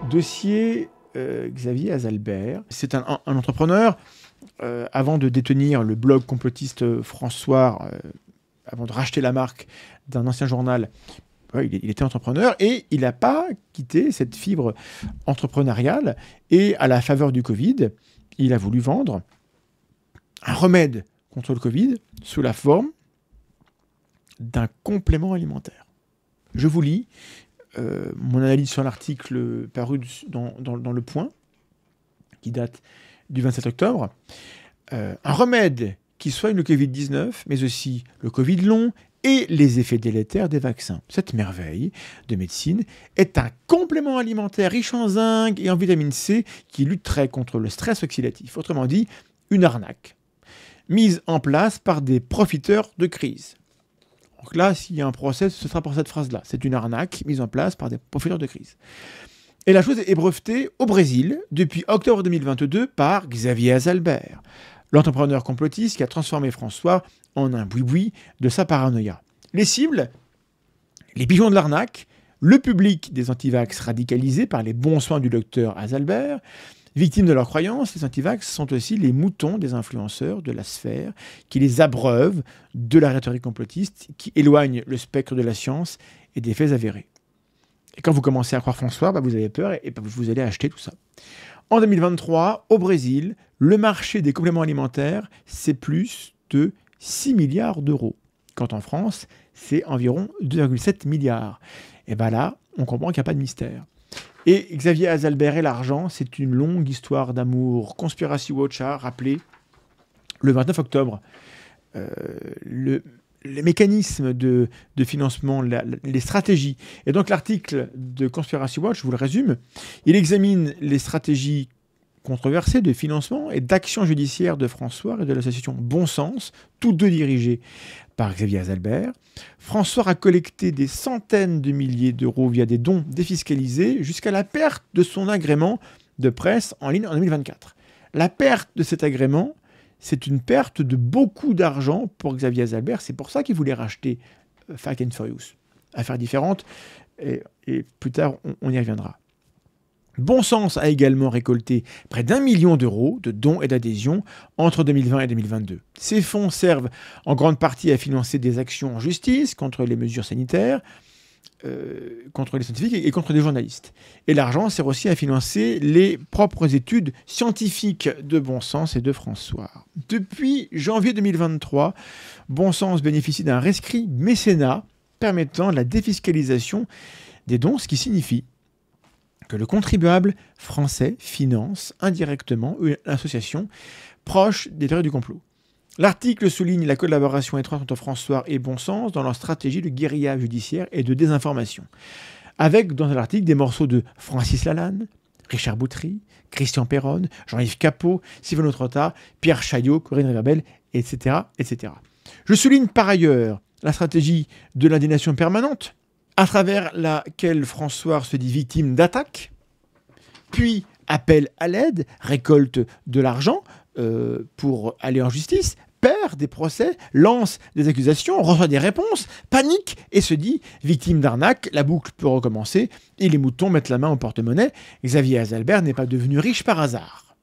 Dossier Xavier Azalbert. C'est un entrepreneur. Avant de détenir le blog complotiste François, avant de racheter la marque d'un ancien journal, il était entrepreneur et il n'a pas quitté cette fibre entrepreneuriale. Et à la faveur du Covid, il a voulu vendre un remède contre le Covid sous la forme d'un complément alimentaire. Je vous lis mon analyse sur l'article paru dans Le Point, qui date du 27 octobre. Un remède qui soigne le Covid-19, mais aussi le Covid long et les effets délétères des vaccins. Cette merveille de médecine est un complément alimentaire riche en zinc et en vitamine C qui lutterait contre le stress oxydatif. Autrement dit, une arnaque mise en place par des profiteurs de crise. Donc là, s'il y a un procès, ce sera pour cette phrase-là. C'est une arnaque mise en place par des profiteurs de crise. Et la chose est brevetée au Brésil depuis octobre 2022 par Xavier Azalbert, l'entrepreneur complotiste qui a transformé François en un boui-boui de sa paranoïa. Les cibles, les pigeons de l'arnaque, le public des antivax radicalisés par les bons soins du docteur Azalbert. Victimes de leurs croyances, les antivax sont aussi les moutons des influenceurs de la sphère qui les abreuvent de la rhétorique complotiste, qui éloigne le spectre de la science et des faits avérés. Et quand vous commencez à croire François, vous avez peur et vous allez acheter tout ça. En 2023, au Brésil, le marché des compléments alimentaires, c'est plus de 6 milliards d'euros. Quand en France, c'est environ 2,7 milliards. Et bien là, on comprend qu'il n'y a pas de mystère. Et Xavier Azalbert et l'argent, c'est une longue histoire d'amour. Conspiracy Watch a rappelé le 29 octobre les mécanismes de financement, les stratégies. Et donc l'article de Conspiracy Watch, je vous le résume, il examine les stratégies controversées de financement et d'action judiciaire de François et de l'association Bon Sens, tous deux dirigés par Xavier Azalbert. François a collecté des centaines de milliers d'euros via des dons défiscalisés jusqu'à la perte de son agrément de presse en ligne en 2024. La perte de cet agrément, c'est une perte de beaucoup d'argent pour Xavier Azalbert. C'est pour ça qu'il voulait racheter Fast and Furious. Affaire différente, et plus tard, on y reviendra. Bon Sens a également récolté près d'1 million d'euros de dons et d'adhésions entre 2020 et 2022. Ces fonds servent en grande partie à financer des actions en justice contre les mesures sanitaires, contre les scientifiques et contre des journalistes. Et l'argent sert aussi à financer les propres études scientifiques de Bon Sens et de François. Depuis janvier 2023, Bon Sens bénéficie d'un rescrit mécénat permettant la défiscalisation des dons, ce qui signifie que le contribuable français finance indirectement une association proche des théories du complot. L'article souligne la collaboration étroite entre François et Bon Sens dans leur stratégie de guérilla judiciaire et de désinformation. Avec, dans l'article, des morceaux de Francis Lalanne, Richard Boutry, Christian Perron, Jean-Yves Capot, Sylvain Trotta, Pierre Chaillot, Corinne Réverbel, etc., etc. Je souligne par ailleurs la stratégie de l'indignation permanente, à travers laquelle François se dit victime d'attaques, puis appelle à l'aide, récolte de l'argent pour aller en justice, perd des procès, lance des accusations, reçoit des réponses, panique et se dit victime d'arnaque, la boucle peut recommencer et les moutons mettent la main au porte-monnaie. Xavier Azalbert n'est pas devenu riche par hasard.